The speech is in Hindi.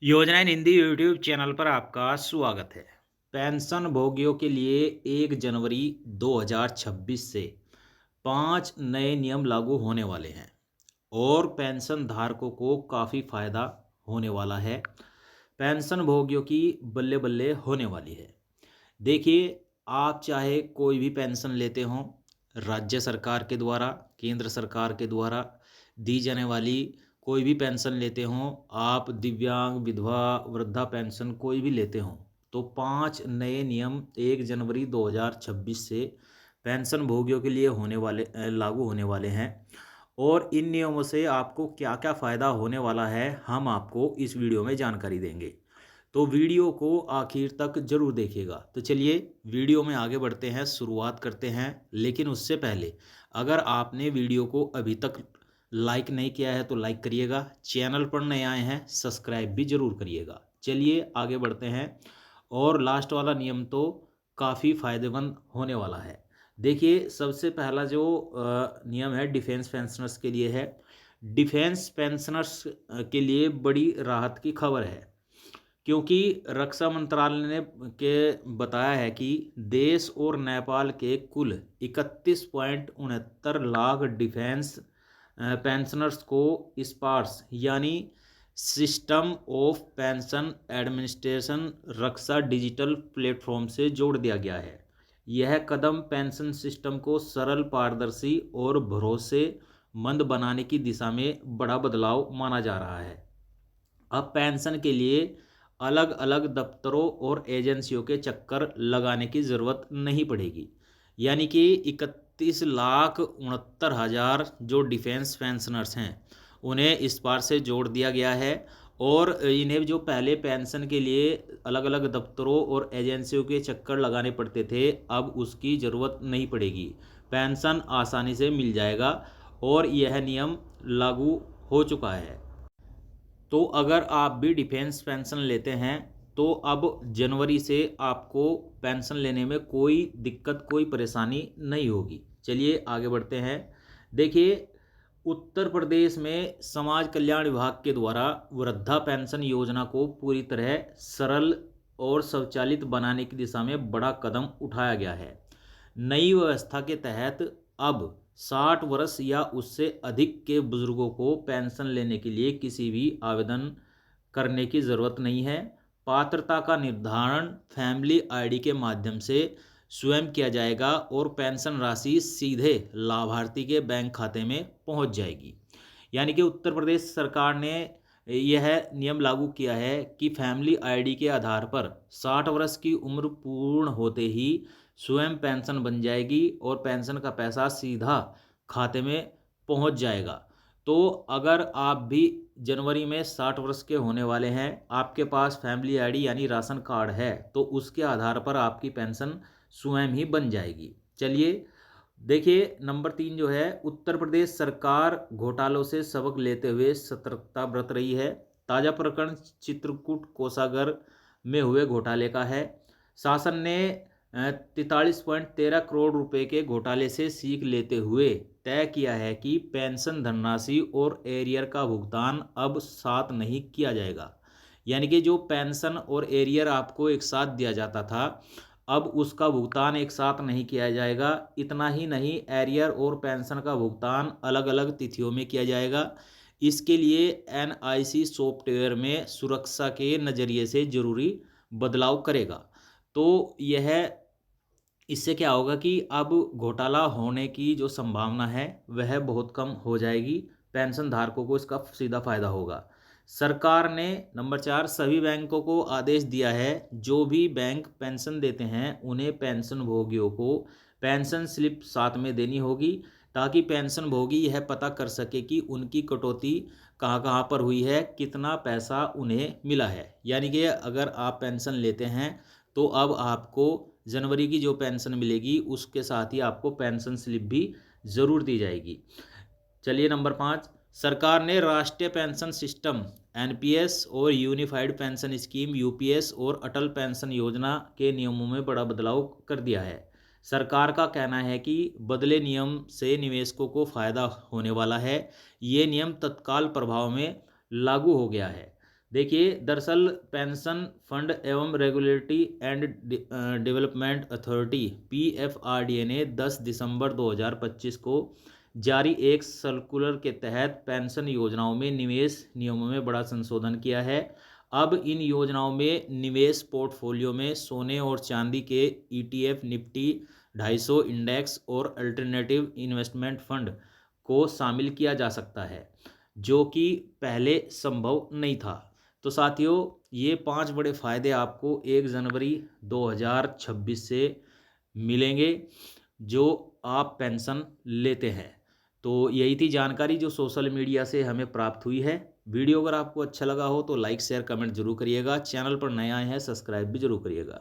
योजना इन हिंदी यूट्यूब चैनल पर आपका स्वागत है। पेंशन भोगियों के लिए 1 जनवरी 2026 से 5 नए नियम लागू होने वाले हैं और पेंशन धारकों को काफ़ी फ़ायदा होने वाला है। पेंशन भोगियों की बल्ले बल्ले होने वाली है। देखिए, आप चाहे कोई भी पेंशन लेते हों, राज्य सरकार के द्वारा, केंद्र सरकार के द्वारा दी जाने वाली कोई भी पेंशन लेते हों, आप दिव्यांग, विधवा, वृद्धा पेंशन कोई भी लेते हों, तो 5 नए नियम 1 जनवरी 2026 से पेंशन भोगियों के लिए लागू होने वाले हैं। और इन नियमों से आपको क्या-क्या फ़ायदा होने वाला है, हम आपको इस वीडियो में जानकारी देंगे। तो वीडियो को आखिर तक ज़रूर देखिएगा। तो चलिए वीडियो में आगे बढ़ते हैं, शुरुआत करते हैं। लेकिन उससे पहले अगर आपने वीडियो को अभी तक लाइक नहीं किया है तो लाइक करिएगा, चैनल पर नए आए हैं सब्सक्राइब भी ज़रूर करिएगा। चलिए आगे बढ़ते हैं। और लास्ट वाला नियम तो काफ़ी फ़ायदेमंद होने वाला है। देखिए, सबसे पहला जो नियम है डिफेंस पेंशनर्स के लिए है। डिफेंस पेंशनर्स के लिए बड़ी राहत की खबर है, क्योंकि रक्षा मंत्रालय ने के बताया है कि देश और नेपाल के कुल 31.69 लाख डिफेंस पेंशनर्स को स्पार्स यानी system of pension administration Raksha digital platform से जोड़ दिया गया है। यह कदम पेंशन सिस्टम को सरल, पारदर्शी और भरोसेमंद बनाने की दिशा में बड़ा बदलाव माना जा रहा है। अब पेंशन के लिए अलग अलग दफ्तरों और एजेंसियों के चक्कर लगाने की ज़रूरत नहीं पड़ेगी। यानी कि 31,69,000 जो डिफेंस पेंशनर्स हैं उन्हें इस बार से जोड़ दिया गया है। और इन्हें जो पहले पेंशन के लिए अलग अलग दफ्तरों और एजेंसियों के चक्कर लगाने पड़ते थे, अब उसकी ज़रूरत नहीं पड़ेगी। पेंशन आसानी से मिल जाएगा और यह नियम लागू हो चुका है। तो अगर आप भी डिफेंस पेंशन लेते हैं तो अब जनवरी से आपको पेंशन लेने में कोई दिक्कत, कोई परेशानी नहीं होगी। चलिए आगे बढ़ते हैं। देखिए, उत्तर प्रदेश में समाज कल्याण विभाग के द्वारा वृद्धा पेंशन योजना को पूरी तरह सरल और स्वचालित बनाने की दिशा में बड़ा कदम उठाया गया है। नई व्यवस्था के तहत अब 60 वर्ष या उससे अधिक के बुजुर्गों को पेंशन लेने के लिए किसी भी आवेदन करने की ज़रूरत नहीं है। पात्रता का निर्धारण फैमिली आईडी के माध्यम से स्वयं किया जाएगा और पेंशन राशि सीधे लाभार्थी के बैंक खाते में पहुंच जाएगी। यानी कि उत्तर प्रदेश सरकार ने यह नियम लागू किया है कि फैमिली आईडी के आधार पर 60 वर्ष की उम्र पूर्ण होते ही स्वयं पेंशन बन जाएगी और पेंशन का पैसा सीधा खाते में पहुंच जाएगा। तो अगर आप भी जनवरी में 60 वर्ष के होने वाले हैं, आपके पास फैमिली आईडी यानी राशन कार्ड है, तो उसके आधार पर आपकी पेंशन स्वयं ही बन जाएगी। चलिए देखिए, नंबर 3 जो है, उत्तर प्रदेश सरकार घोटालों से सबक लेते हुए सतर्कता बरत रही है। ताज़ा प्रकरण चित्रकूट कोषागार में हुए घोटाले का है। शासन ने 43.13 करोड़ रुपए के घोटाले से सीख लेते हुए तय किया है कि पेंशन धनराशि और एरियर का भुगतान अब साथ नहीं किया जाएगा। यानी कि जो पेंशन और एरियर आपको एक साथ दिया जाता था, अब उसका भुगतान एक साथ नहीं किया जाएगा। इतना ही नहीं, एरियर और पेंशन का भुगतान अलग अलग तिथियों में किया जाएगा। इसके लिए एनआईसी सॉफ्टवेयर में सुरक्षा के नज़रिए से ज़रूरी बदलाव करेगा। तो यह इससे क्या होगा कि अब घोटाला होने की जो संभावना है वह बहुत कम हो जाएगी। पेंशन धारकों को इसका सीधा फायदा होगा। सरकार ने नंबर 4 सभी बैंकों को आदेश दिया है, जो भी बैंक पेंशन देते हैं उन्हें पेंशन भोगियों को पेंशन स्लिप साथ में देनी होगी, ताकि पेंशन भोगी यह पता कर सके कि उनकी कटौती कहाँ कहाँ पर हुई है, कितना पैसा उन्हें मिला है। यानी कि अगर आप पेंशन लेते हैं तो अब आपको जनवरी की जो पेंशन मिलेगी उसके साथ ही आपको पेंशन स्लिप भी ज़रूर दी जाएगी। चलिए नंबर 5, सरकार ने राष्ट्रीय पेंशन सिस्टम एनपीएस और यूनिफाइड पेंशन स्कीम यूपीएस और अटल पेंशन योजना के नियमों में बड़ा बदलाव कर दिया है। सरकार का कहना है कि बदले नियम से निवेशकों को फ़ायदा होने वाला है। ये नियम तत्काल प्रभाव में लागू हो गया है। देखिए, दरअसल पेंशन फंड एवं regulatory and development authority PFRDA ने 10 दिसंबर 2025 को जारी एक सर्कुलर के तहत पेंशन योजनाओं में निवेश नियमों में बड़ा संशोधन किया है। अब इन योजनाओं में निवेश पोर्टफोलियो में सोने और चांदी के ईटीएफ, निफ्टी 250 इंडेक्स और अल्टरनेटिव इन्वेस्टमेंट फंड को शामिल किया जा सकता है, जो कि पहले संभव नहीं था। तो साथियों, ये 5 बड़े फ़ायदे आपको 1 जनवरी 2026 से मिलेंगे जो आप पेंशन लेते हैं। तो यही थी जानकारी जो सोशल मीडिया से हमें प्राप्त हुई है। वीडियो अगर आपको अच्छा लगा हो तो लाइक शेयर कमेंट जरूर करिएगा। चैनल पर नए आए हैं सब्सक्राइब भी जरूर करिएगा।